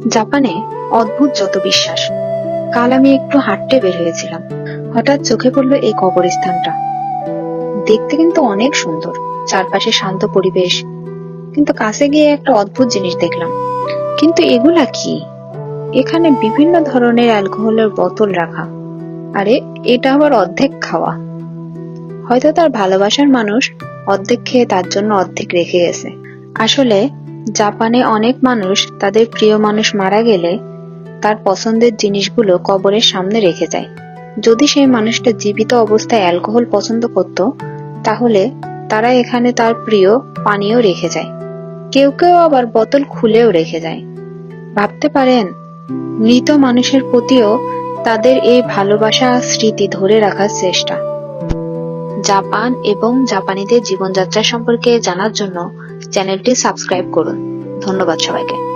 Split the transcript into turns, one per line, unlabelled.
জাপানে অদ্ভুত যত বিশ্বাস। কাল আমি একটু হাঁটতে বের হয়েছিলাম, হঠাৎ চোখে পড়লো এই কবরস্থানটা। দেখতে কিন্তু অনেক সুন্দর, চারপাশে শান্ত পরিবেশ, কিন্তু কাছে গিয়ে একটা অদ্ভুত জিনিস দেখলাম। কিন্তু এগুলা কি? এখানে বিভিন্ন ধরনের অ্যালকোহলের বোতল রাখা। আরে, এটা আবার অর্ধেক খাওয়া। হয়তো তার ভালোবাসার মানুষ অর্ধেক খেয়ে তার জন্য অর্ধেক রেখে গেছে। আসলে জাপানে অনেক মানুষ তাদের প্রিয় মানুষ মারা গেলে তার পছন্দের জিনিসগুলো কবরের সামনে রেখে যায়। যদি সেই মানুষটা জীবিত অবস্থায় অ্যালকোহল পছন্দ করত, তাহলে তারা এখানে তার প্রিয় পানীয় রেখে যায়। কেউ কেউ আবার বোতল খুলেও রেখে যায়। ভাবতে পারেন, মৃত মানুষের প্রতিও তাদের এই ভালোবাসা স্মৃতি ধরে রাখার চেষ্টা। জাপান এবং জাপানিদের জীবনযাত্রা সম্পর্কে জানার জন্য চ্যানেলটি সাবস্ক্রাইব করুন। ধন্যবাদ সবাইকে।